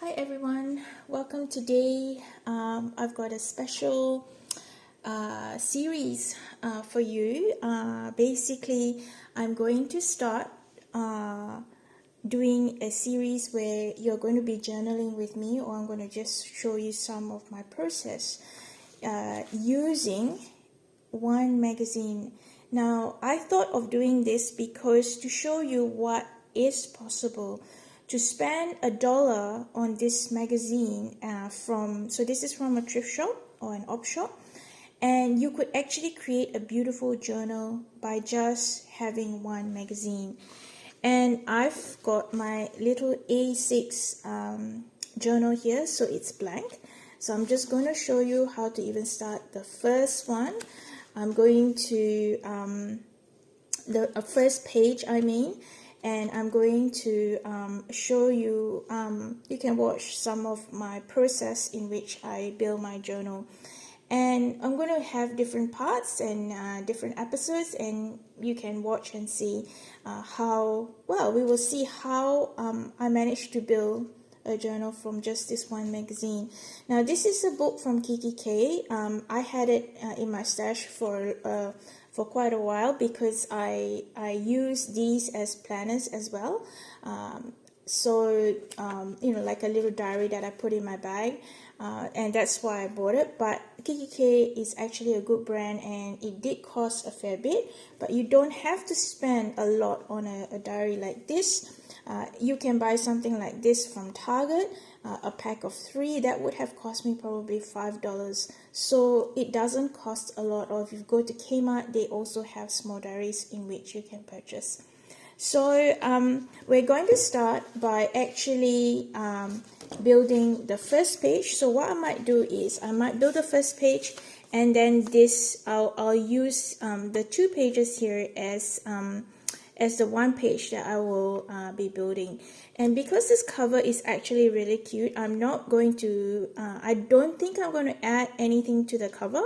Hi everyone, welcome today. I've got a special series for you. Basically, I'm going to start doing a series where you're going to be journaling with me, or I'm going to just show you some of my process using one magazine. Now, I thought of doing this because to show you what is possible to spend $1 on this magazine so this is from a thrift shop or an op shop, and you could actually create a beautiful journal by just having one magazine. And I've got my little A6 journal here, so it's blank. So I'm just going to show you how to even start the first one. I'm going to the first page, and I'm going to show you, you can watch some of my process in which I build my journal. And I'm going to have different parts and different episodes, and you can watch and see we will see how I managed to build a journal from just this one magazine. Now, this is a book from Kiki K. I had it in my stash for quite a while because I use these as planners as well. Like a little diary that I put in my bag, and that's why I bought it. But Kiki K is actually a good brand, and it did cost a fair bit, but you don't have to spend a lot on a diary like this. You can buy something like this from Target, a pack of 3. That would have cost me probably $5. So it doesn't cost a lot. Or if you go to Kmart, they also have small diaries in which you can purchase. So we're going to start by actually building the first page. So what I might do is I might build the first page, and then I'll use the 2 pages here as the one page that I will be building. And because this cover is actually really cute, I'm not going to, I don't think I'm going to add anything to the cover,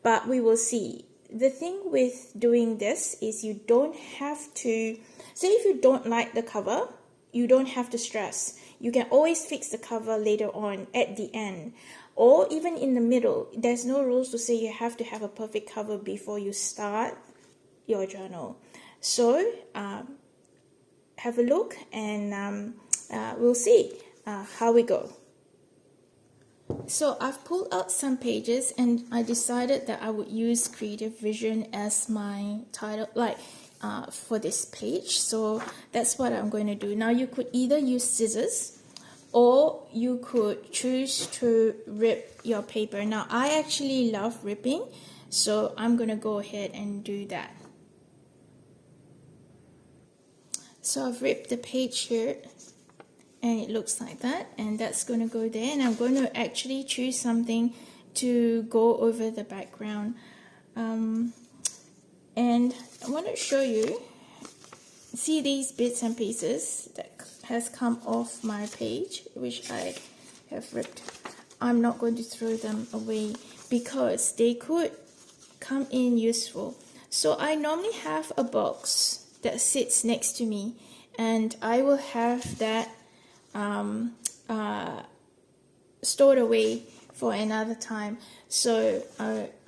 but we will see. The thing with doing this is you don't have to, say if you don't like the cover, you don't have to stress. You can always fix the cover later on at the end, or even in the middle. There's no rules to say you have to have a perfect cover before you start your journal. So have a look, and we'll see how we go. So I've pulled out some pages, and I decided that I would use Creative Vision as my title, for this page. So that's what I'm going to do. Now you could either use scissors, or you could choose to rip your paper. Now I actually love ripping, so I'm going to go ahead and do that. So I've ripped the page here, and it looks like that, and that's going to go there, and I'm going to actually choose something to go over the background. And I want to show you, see these bits and pieces that has come off my page, which I have ripped. I'm not going to throw them away because they could come in useful. So I normally have a box that sits next to me, and I will have that stored away for another time. So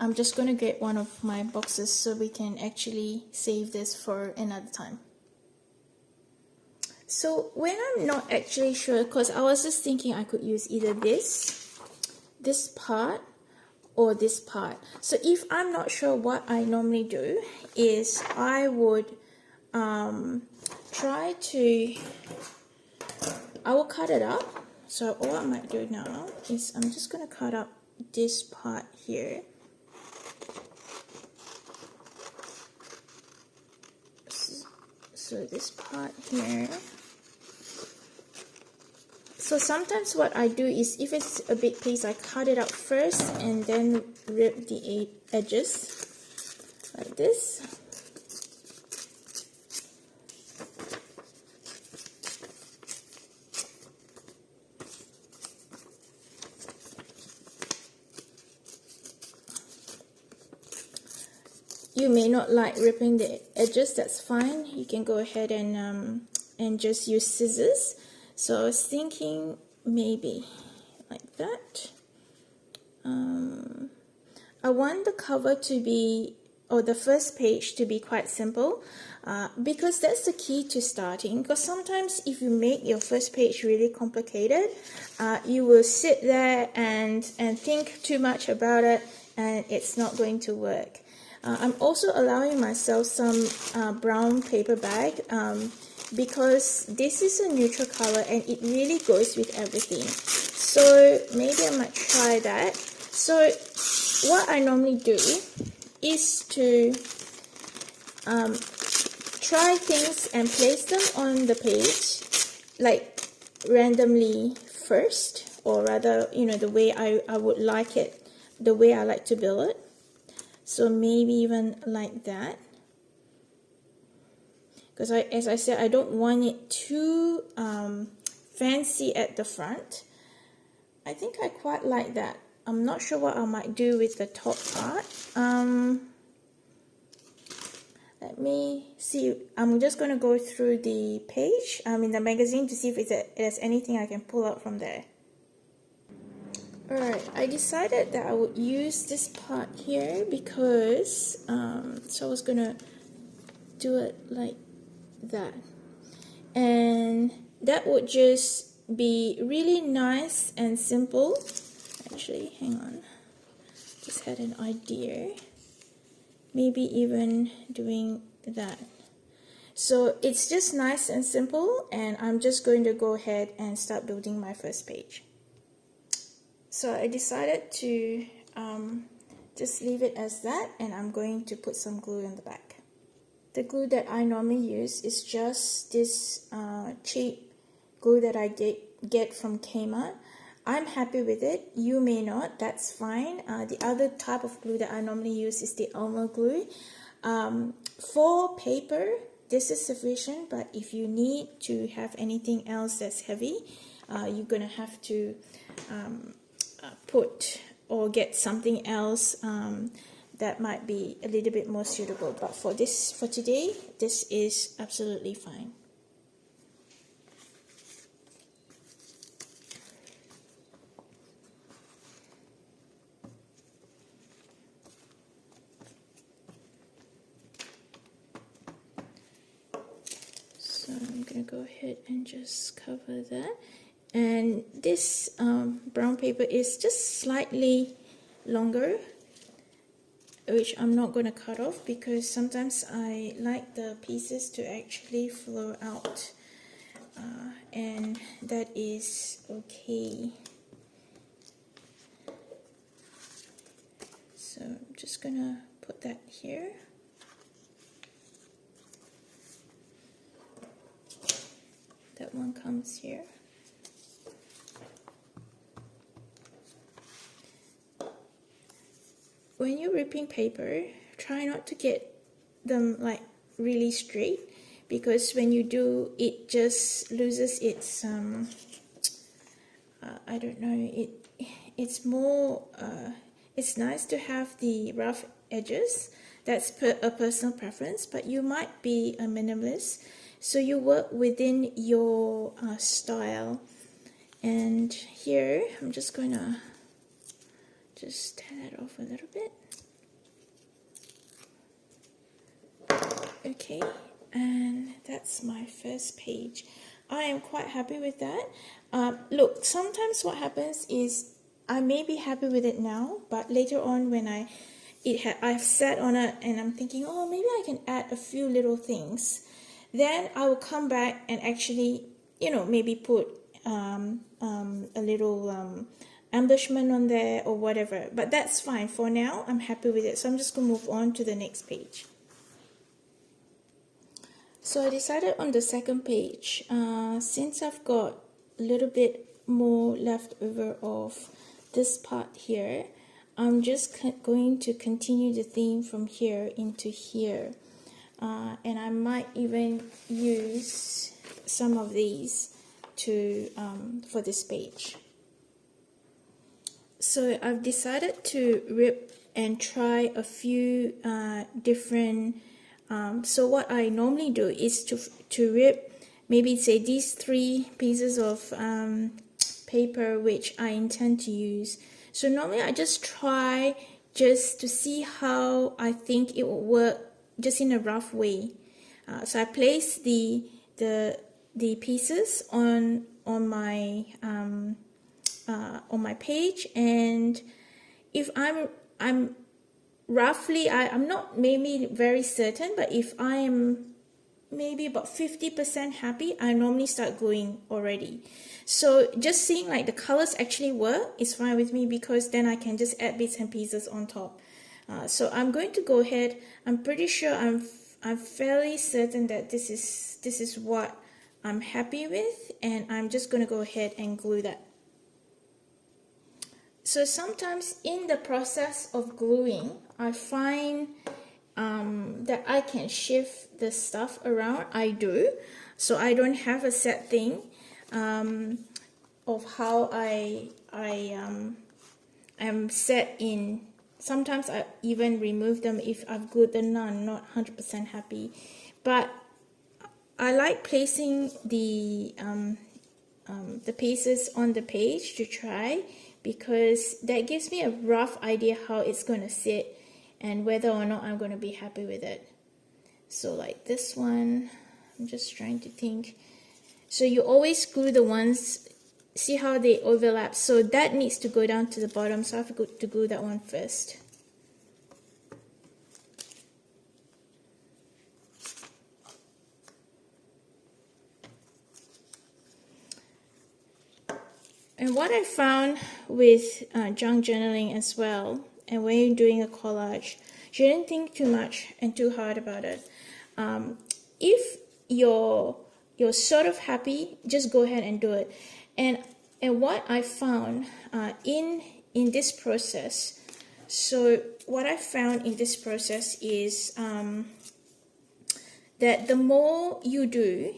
I'm just going to get one of my boxes so we can actually save this for another time. So when I'm not actually sure, because I was just thinking I could use either this part, or this part. So if I'm not sure, what I normally do is I would I will cut it up. So what I might do now is I'm just going to cut up this part here. So this part here. So sometimes what I do is, if it's a big piece, I cut it out first and then rip the edges like this. You may not like ripping the edges, that's fine. You can go ahead and just use scissors. So I was thinking maybe like that. I want the cover to be, or the first page to be quite simple, because that's the key to starting. Because sometimes if you make your first page really complicated, you will sit there and think too much about it, and it's not going to work. I'm also allowing myself some brown paper bag, because this is a neutral color and it really goes with everything. So maybe I might try that. So what I normally do is to try things and place them on the page like randomly first, or rather, you know, the way I would like it, the way I like to build it. So maybe even like that, because as I said, I don't want it too fancy at the front. I think I quite like that. I'm not sure what I might do with the top part. Let me see. I'm just going to go through the page, in the magazine, to see if there's anything I can pull out from there. Alright, I decided that I would use this part here because, so I was going to do it like that. And that would just be really nice and simple. Actually, hang on. Just had an idea. Maybe even doing that. So it's just nice and simple, and I'm just going to go ahead and start building my first page. So I decided to just leave it as that, and I'm going to put some glue in the back. The glue that I normally use is just this cheap glue that I get from Kmart. I'm happy with it. You may not, that's fine. The other type of glue that I normally use is the Elmer glue. For paper, this is sufficient, but if you need to have anything else that's heavy, you're gonna have to put or get something else that might be a little bit more suitable. But for today, this is absolutely fine. So I'm going to go ahead and just cover that. And this brown paper is just slightly longer, which I'm not going to cut off because sometimes I like the pieces to actually flow out, and that is okay. So I'm just going to put that here. That one comes here. When you're ripping paper, try not to get them like really straight, because when you do, it just loses its I don't know, it's more it's nice to have the rough edges. That's a personal preference, but you might be a minimalist, so you work within your style. And here I'm just going to just tear that off a little bit. Okay, and that's my first page. I am quite happy with that. Look, sometimes what happens is I may be happy with it now, but later on when I've sat on it and I'm thinking, oh, maybe I can add a few little things, then I will come back and actually, you know, maybe put a little embellishment on there or whatever. But that's fine. For now, I'm happy with it. So I'm just going to move on to the next page. So I decided on the second page, since I've got a little bit more left over of this part here, I'm just going to continue the theme from here into here. And I might even use some of these to for this page. So I've decided to rip and try a few different. So what I normally do is to rip, maybe say these 3 pieces of paper which I intend to use. So normally I just try just to see how I think it will work, just in a rough way. So I place the pieces on my page, and if I'm roughly, I'm not maybe very certain, but if I'm maybe about 50% happy, I normally start gluing already. So just seeing like the colors actually work is fine with me, because then I can just add bits and pieces on top. So I'm going to go ahead. I'm pretty sure I'm fairly certain that this is what I'm happy with, and I'm just going to go ahead and glue that. So sometimes in the process of gluing, I find that I can shift the stuff around. I do. So I don't have a set thing of how I am set in. Sometimes I even remove them if I've glued them. I'm not 100% happy. But I like placing the pieces on the page to try, because that gives me a rough idea how it's going to sit and whether or not I'm going to be happy with it. So like this one, I'm just trying to think. So you always glue the ones, see how they overlap. So that needs to go down to the bottom, so I have to glue that one first. And what I found with junk journaling as well, and when you're doing a collage, you shouldn't think too much and too hard about it. If you're sort of happy, just go ahead and do it. And what I found in this process, so what I found in this process is that the more you do,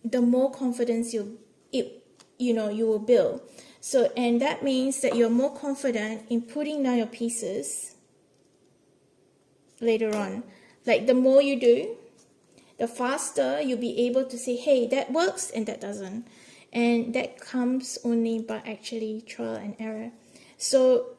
the more confidence you will build. So, and that means that you're more confident in putting down your pieces later on. Like the more you do, the faster you'll be able to say, hey, that works and that doesn't. And that comes only by actually trial and error. So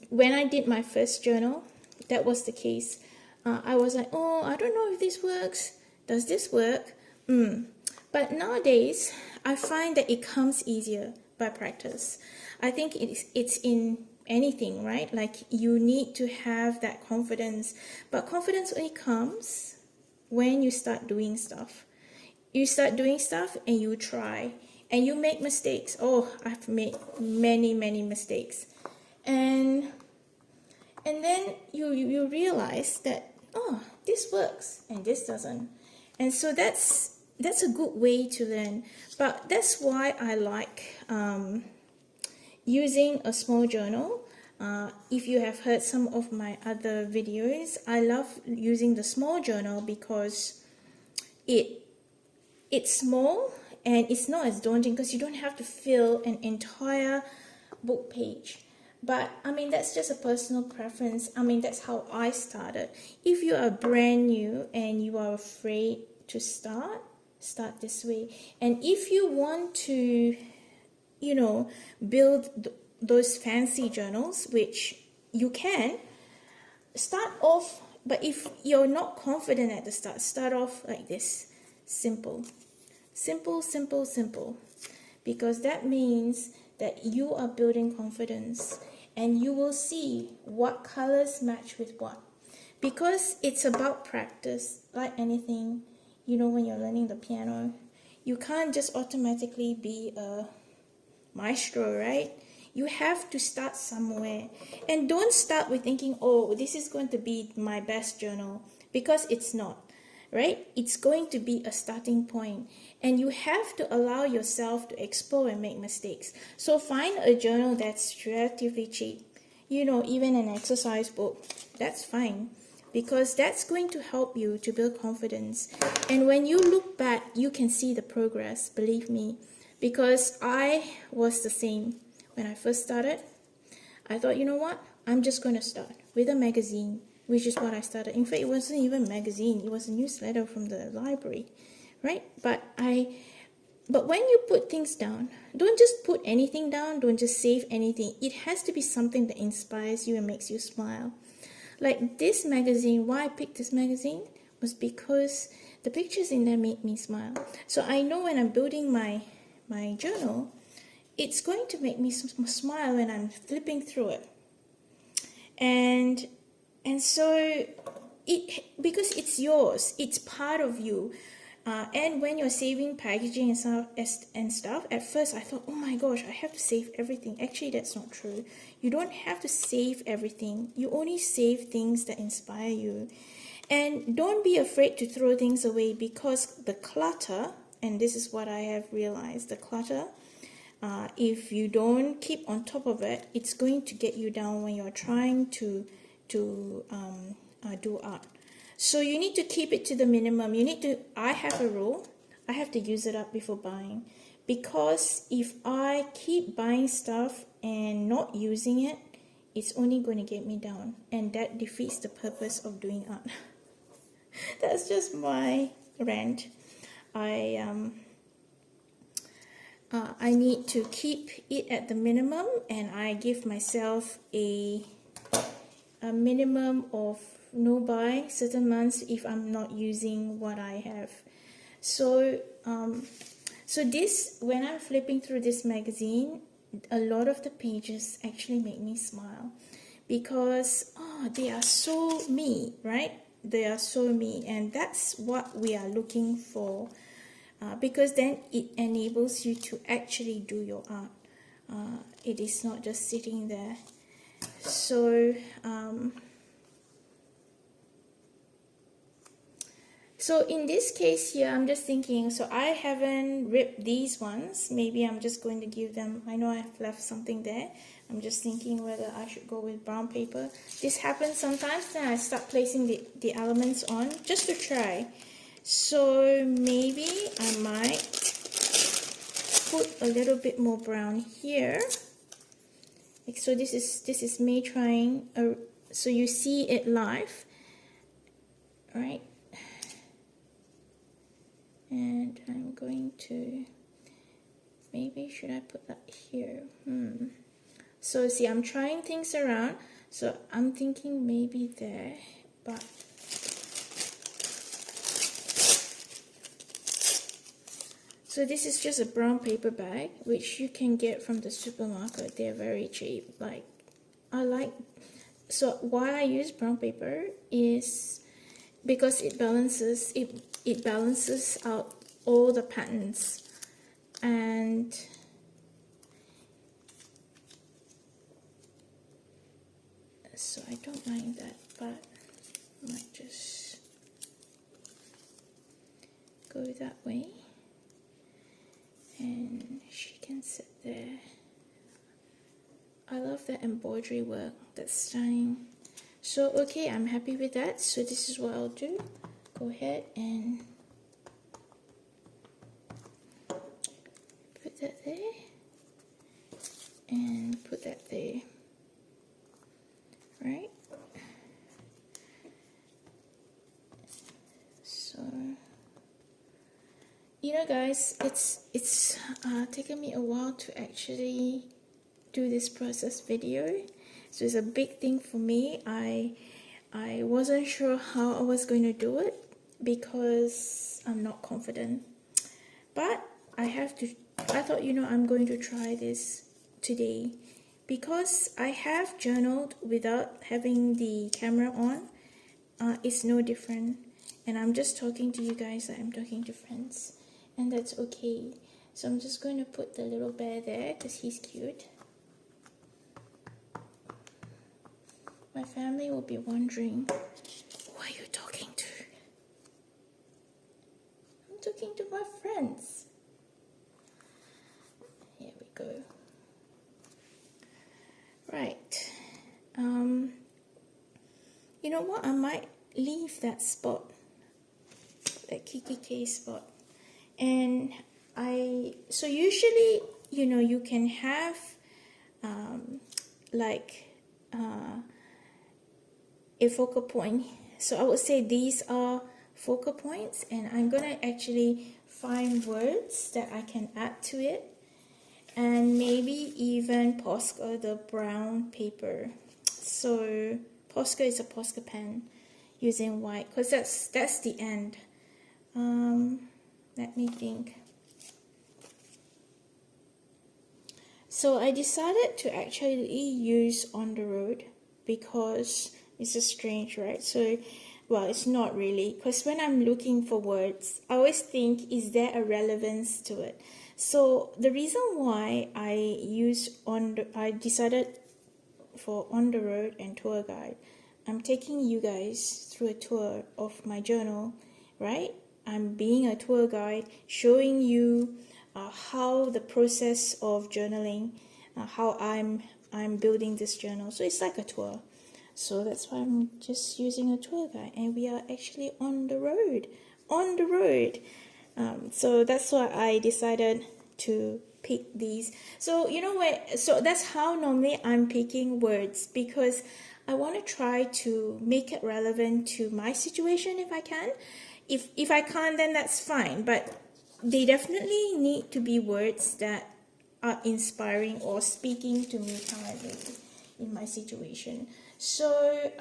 when I did my first journal, that was the case. I was like, oh, I don't know if this works. Does this work? But nowadays, I find that it comes easier by practice. I think it's in anything, right? Like you need to have that confidence. But confidence only comes when you start doing stuff. You start doing stuff and you try. And you make mistakes. Oh, I've made many, many mistakes. And then you realize that, oh, this works and this doesn't. And so that's a good way to learn. But that's why I like using a small journal. If you have heard some of my other videos, I love using the small journal because it's small and it's not as daunting, because you don't have to fill an entire book page. But I mean, that's just a personal preference. I mean, that's how I started. If you are brand new and you are afraid to start this way. And if you want to, build those fancy journals, which you can, start off. But if you're not confident at the start off like this. Simple. Simple, simple, simple. Because that means that you are building confidence, and you will see what colors match with what. Because it's about practice, like anything. When you're learning the piano, you can't just automatically be a maestro, right? You have to start somewhere. And don't start with thinking, oh, this is going to be my best journal, because it's not, right? It's going to be a starting point. And you have to allow yourself to explore and make mistakes. So find a journal that's relatively cheap. Even an exercise book, that's fine. Because that's going to help you to build confidence. And when you look back, you can see the progress, believe me. Because I was the same. When I first started, I thought, you know what? I'm just going to start with a magazine, which is what I started. In fact, it wasn't even a magazine. It was a newsletter from the library, right? But I But when you put things down, don't just put anything down, don't just save anything. It has to be something that inspires you and makes you smile. Like this magazine, why I picked this magazine was because the pictures in there made me smile. So I know when I'm building my journal, it's going to make me smile when I'm flipping through it. And so because it's yours, it's part of you. And when you're saving packaging and stuff, at first I thought, oh my gosh, I have to save everything. Actually, that's not true. You don't have to save everything. You only save things that inspire you. And don't be afraid to throw things away, because the clutter, and this is what I have realized, the clutter, if you don't keep on top of it, it's going to get you down when you're trying to do art. So you need to keep it to the minimum. I have a rule, I have to use it up before buying, because if I keep buying stuff and not using it, it's only going to get me down, and that defeats the purpose of doing art. That's just my rant. I need to keep it at the minimum, and I give myself a minimum of no buy certain months if I'm not using what I have. So this, when I'm flipping through this magazine, a lot of the pages actually make me smile, because they are so me, right? They are so me, and that's what we are looking for, because then it enables you to actually do your art. It is not just sitting there. So so in this case here, I'm just thinking, so I haven't ripped these ones. Maybe I'm just going to give them, I know I've left something there. I'm just thinking whether I should go with brown paper. This happens sometimes, then I start placing the elements on just to try. So maybe I might put a little bit more brown here. So this is me trying, so you see it live, right? And I'm going to, maybe should I put that here? So see, I'm trying things around. So I'm thinking maybe there, but so this is just a brown paper bag, which you can get from the supermarket. They're very cheap. Like, so why I use brown paper is because it balances out all the patterns, and so I don't mind that, but I might just go that way, and she can sit there. I love that embroidery work, that's stunning. So okay, I'm happy with that. So this is what I'll do. Go ahead and put that there, and put that there, right? So, you know guys, it's taken me a while to actually do this process video. So it's a big thing for me. I wasn't sure how I was going to do it because I'm not confident. But I thought, you know, I'm going to try this today because I have journaled without having the camera on. It's no different. And I'm just talking to you guys like I'm talking to friends. And that's okay. So I'm just going to put the little bear there because he's cute. My family will be wondering, who are you talking to? I'm talking to my friends. Here we go. Right. You know what? I might leave that spot, that KKK spot. And so usually, you know, you can have a focal point. So I would say these are focal points, and I'm gonna actually find words that I can add to it, and maybe even Posca the brown paper. So Posca is a Posca pen using white, because that's the end. Let me think. So I decided to actually use On the Road because it's just strange, right? So, well, it's not really, because when I'm looking for words, I always think, is there a relevance to it? So the reason why I decided for On the Road and Tour Guide, I'm taking you guys through a tour of my journal, right? I'm being a tour guide, showing you how the process of journaling, how I'm building this journal. So it's like a tour. So that's why I'm just using a tour guide, and we are actually on the road. So that's why I decided to pick these. So you know what? So that's how normally I'm picking words, because I want to try to make it relevant to my situation if I can. If I can't, then that's fine. But they definitely need to be words that are inspiring or speaking to me currently in my situation. So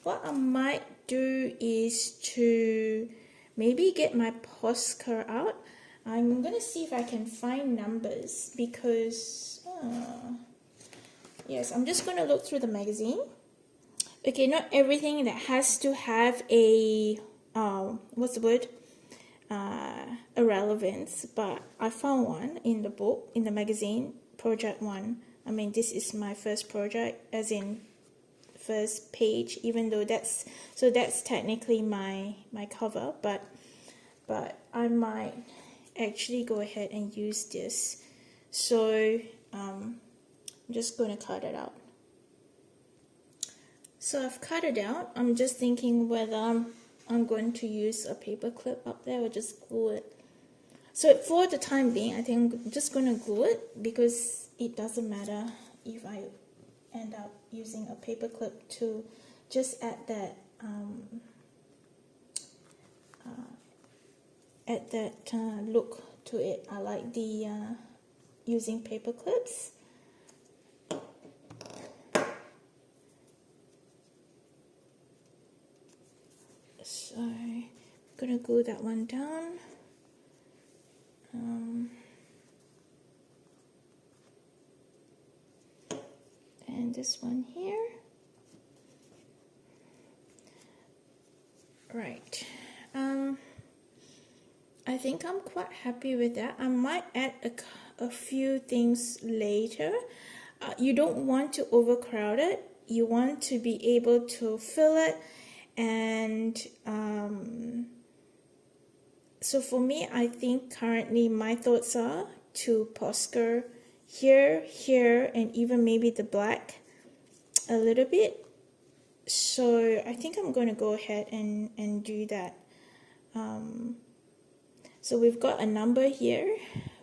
what I might do is to maybe get my Posca out. I'm gonna see if I can find numbers, because yes, I'm just gonna look through the magazine. Okay, not everything that has to have a what's the word? A relevance, but I found one in the book, in the magazine, project 1. I mean, this is my first project, as in first page, even though that's technically my cover, but I might actually go ahead and use this. So I'm just going to cut it out. So I've cut it out. I'm just thinking whether I'm going to use a paper clip up there or just glue it. So for the time being, I think I'm just going to glue it, because it doesn't matter if I end up using a paper clip to just add that look to it. I like the using paper clips. So I'm gonna glue that one down. And this one here. Right. I think I'm quite happy with that. I might add a few things later. You don't want to overcrowd it. You want to be able to fill it. And so for me, I think currently my thoughts are to Posca here, and even maybe the black a little bit. So I think I'm going to go ahead and do that. So we've got a number here.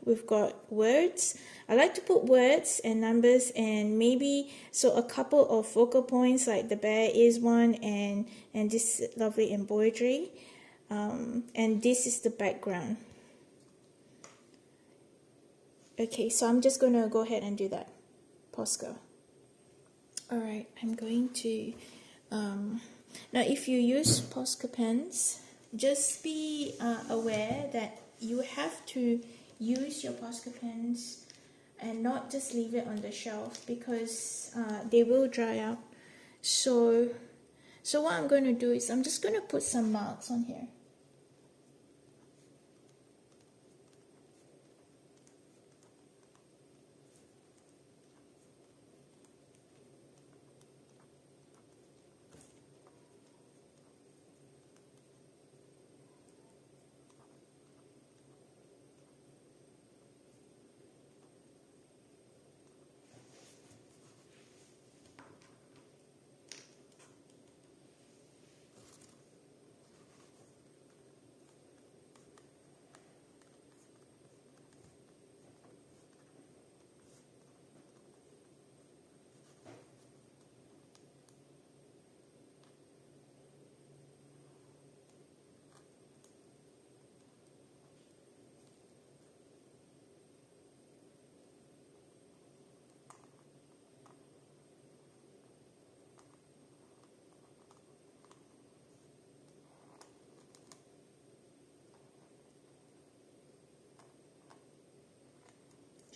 We've got words. I like to put words and numbers, and maybe so a couple of focal points, like the bear is one, and this lovely embroidery. And this is the background. Okay, so I'm just going to go ahead and do that. Posca. Alright, I'm going to... now if you use Posca pens, just be aware that you have to use your Posca pens and not just leave it on the shelf, because they will dry out. So what I'm going to do is I'm just going to put some marks on here.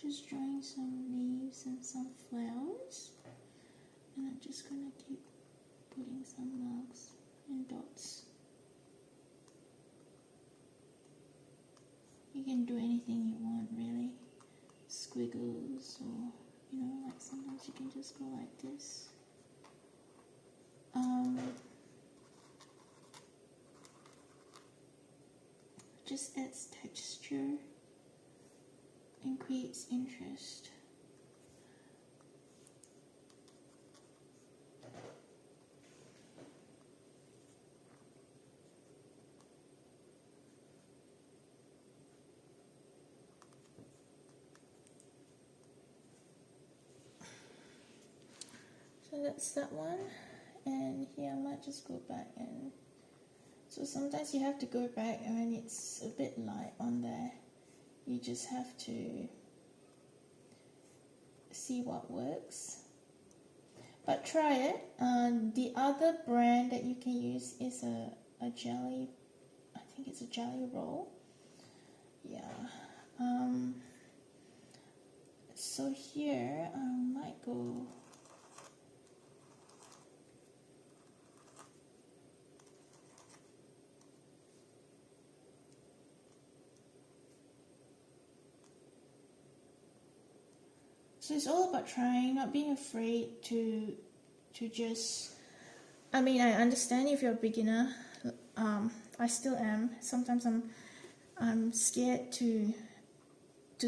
just drawing some leaves and some flowers, and I'm just gonna keep putting some marks and dots. You can do anything you want, really. Squiggles, or you know, like sometimes you can just go like this. Just adds texture and creates interest. So that's that one, and here I might just go back, and so sometimes you have to go back when it's a bit light on there. You just have to see what works, but try it. The other brand that you can use is a jelly, I think it's a jelly roll. Yeah. So here I might go So it's all about trying, not being afraid to just, I mean, I understand if you're a beginner. I still am. Sometimes I'm scared to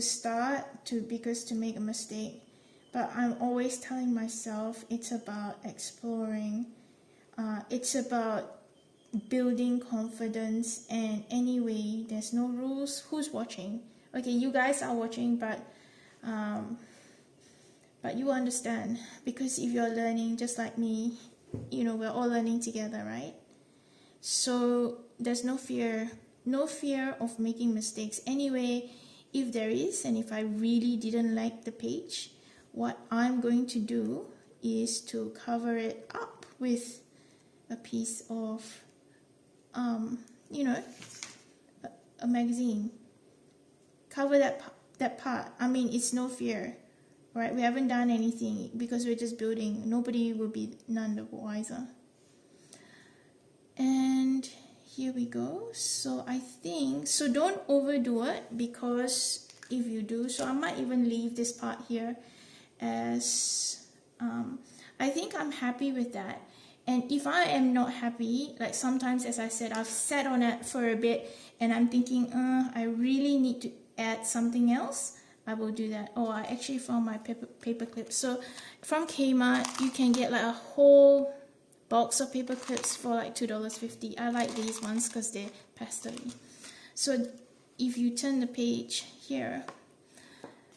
start, because to make a mistake. But I'm always telling myself it's about exploring. It's about building confidence, and anyway, there's no rules. Who's watching? Okay, you guys are watching, but you understand, because if you're learning just like me, you know, we're all learning together, right? So there's no fear of making mistakes. Anyway, if there is, and if I really didn't like the page, what I'm going to do is to cover it up with a piece of, you know, a magazine. Cover that part. I mean, it's no fear. Right, we haven't done anything because we're just building. Nobody will be none the wiser. And here we go. So I think, so don't overdo it, because if you do, so I might even leave this part here as, I think I'm happy with that. And if I am not happy, like sometimes, as I said, I've sat on it for a bit and I'm thinking, I really need to add something else, I will do that. Oh, I actually found my paper clips. So from Kmart, you can get like a whole box of paper clips for like $2.50. I like these ones because they're pastel-y. So if you turn the page here,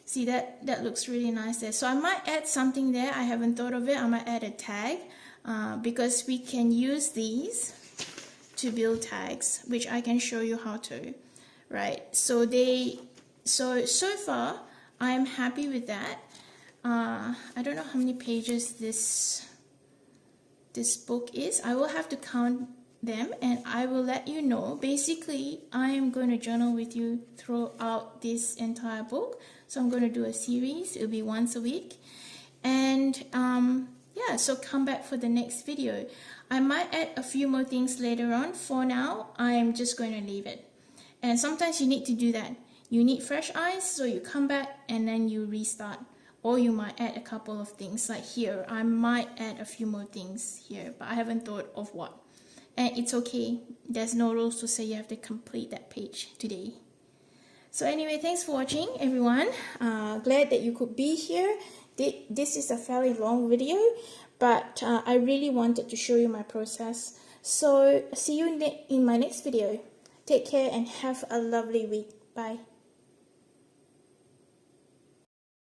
see that looks really nice there. So I might add something there. I haven't thought of it. I might add a tag, because we can use these to build tags, which I can show you how to, right? So so far I am happy with that. I don't know how many pages this book is. I will have to count them and I will let you know. Basically, I am going to journal with you throughout this entire book. So I'm going to do a series. It'll be once a week. And yeah, so come back for the next video. I might add a few more things later on. For now, I am just going to leave it. And sometimes you need to do that. You need fresh eyes, so you come back and then you restart. Or you might add a couple of things, like here. I might add a few more things here, but I haven't thought of what. And it's okay. There's no rules to say you have to complete that page today. So anyway, thanks for watching, everyone. Glad that you could be here. This is a fairly long video, but I really wanted to show you my process. So see you in my next video. Take care and have a lovely week. Bye.